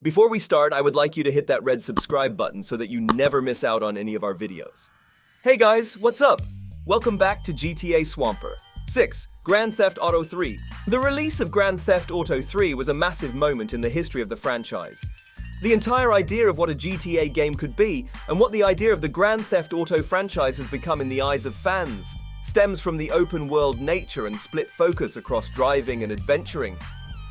Before we start, I would like you to hit that red subscribe button so that you never miss out on any of our videos. Hey guys, what's up? Welcome back to GTA Swamper. 6. Grand Theft Auto 3. The release of Grand Theft Auto 3 was a massive moment in the history of the franchise. The entire idea of what a GTA game could be, and what the idea of the Grand Theft Auto franchise has become in the eyes of fans, stems from the open-world nature and split focus across driving and adventuring,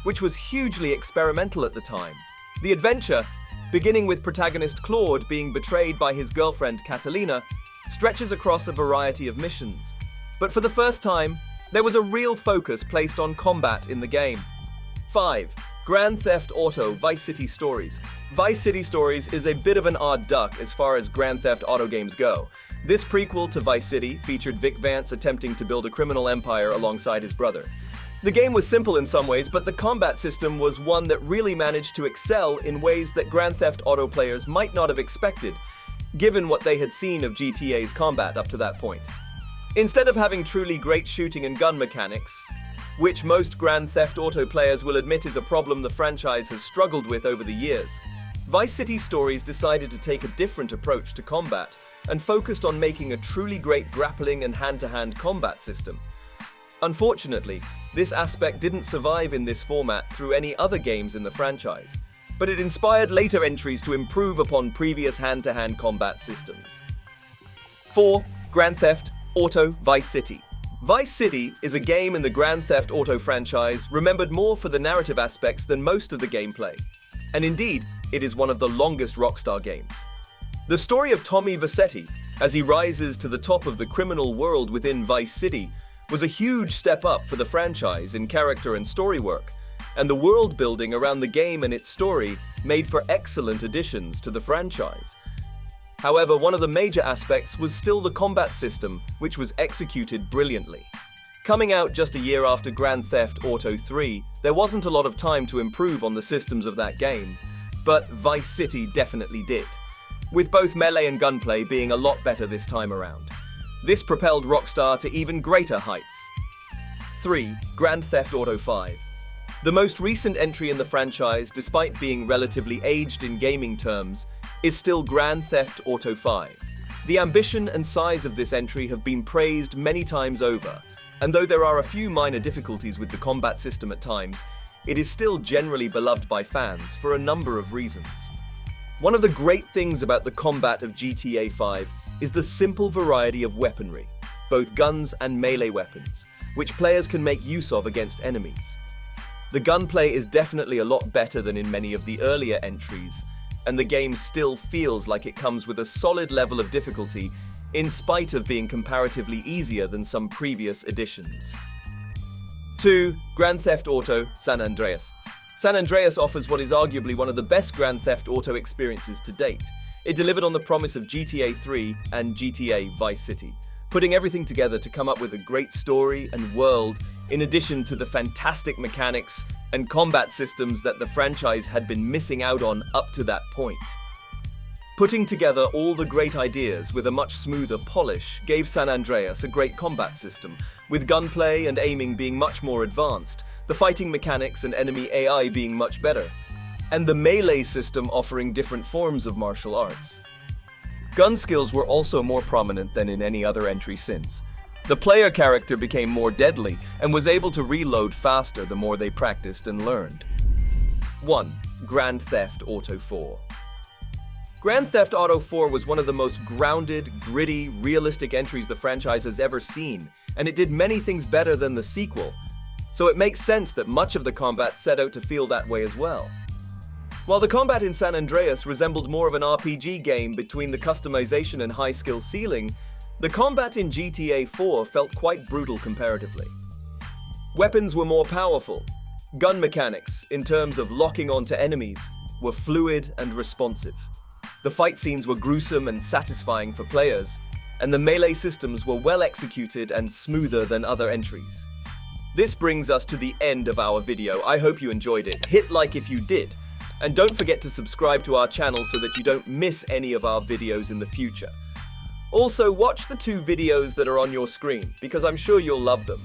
which was hugely experimental at the time. The adventure, beginning with protagonist Claude being betrayed by his girlfriend Catalina, stretches across a variety of missions. But for the first time, there was a real focus placed on combat in the game. 5. Grand Theft Auto Vice City Stories. Vice City Stories is a bit of an odd duck as far as Grand Theft Auto games go. This prequel to Vice City featured Vic Vance attempting to build a criminal empire alongside his brother. The game was simple in some ways, but the combat system was one that really managed to excel in ways that Grand Theft Auto players might not have expected, given what they had seen of GTA's combat up to that point. Instead of having truly great shooting and gun mechanics, which most Grand Theft Auto players will admit is a problem the franchise has struggled with over the years, Vice City Stories decided to take a different approach to combat and focused on making a truly great grappling and hand-to-hand combat system. Unfortunately, this aspect didn't survive in this format through any other games in the franchise, but it inspired later entries to improve upon previous hand-to-hand combat systems. 4. Grand Theft Auto Vice City. Vice City is a game in the Grand Theft Auto franchise remembered more for the narrative aspects than most of the gameplay. And indeed, it is one of the longest Rockstar games. The story of Tommy Vercetti, as he rises to the top of the criminal world within Vice City, was a huge step up for the franchise in character and story work, and the world building around the game and its story made for excellent additions to the franchise. However, one of the major aspects was still the combat system, which was executed brilliantly. Coming out just a year after Grand Theft Auto 3, there wasn't a lot of time to improve on the systems of that game, but Vice City definitely did, with both melee and gunplay being a lot better this time around. This propelled Rockstar to even greater heights. 3. Grand Theft Auto 5. The most recent entry in the franchise, despite being relatively aged in gaming terms, is still Grand Theft Auto 5. The ambition and size of this entry have been praised many times over, and though there are a few minor difficulties with the combat system at times, it is still generally beloved by fans for a number of reasons. One of the great things about the combat of GTA 5 is the simple variety of weaponry, both guns and melee weapons, which players can make use of against enemies. The gunplay is definitely a lot better than in many of the earlier entries, and the game still feels like it comes with a solid level of difficulty in spite of being comparatively easier than some previous editions. 2. Grand Theft Auto San Andreas. San Andreas offers what is arguably one of the best Grand Theft Auto experiences to date. It delivered on the promise of GTA 3 and GTA Vice City, putting everything together to come up with a great story and world, in addition to the fantastic mechanics and combat systems that the franchise had been missing out on up to that point. Putting together all the great ideas with a much smoother polish gave San Andreas a great combat system, with gunplay and aiming being much more advanced, the fighting mechanics and enemy AI being much better, and the melee system offering different forms of martial arts. Gun skills were also more prominent than in any other entry since. The player character became more deadly and was able to reload faster the more they practiced and learned. 1. Grand Theft Auto 4. Grand Theft Auto 4 was one of the most grounded, gritty, realistic entries the franchise has ever seen, and it did many things better than the sequel, so it makes sense that much of the combat set out to feel that way as well. While the combat in San Andreas resembled more of an RPG game between the customization and high-skill ceiling, the combat in GTA 4 felt quite brutal comparatively. Weapons were more powerful. Gun mechanics, in terms of locking onto enemies, were fluid and responsive. The fight scenes were gruesome and satisfying for players, and the melee systems were well executed and smoother than other entries. This brings us to the end of our video. I hope you enjoyed it. Hit like if you did. And don't forget to subscribe to our channel so that you don't miss any of our videos in the future. Also, watch the 2 videos that are on your screen, because I'm sure you'll love them.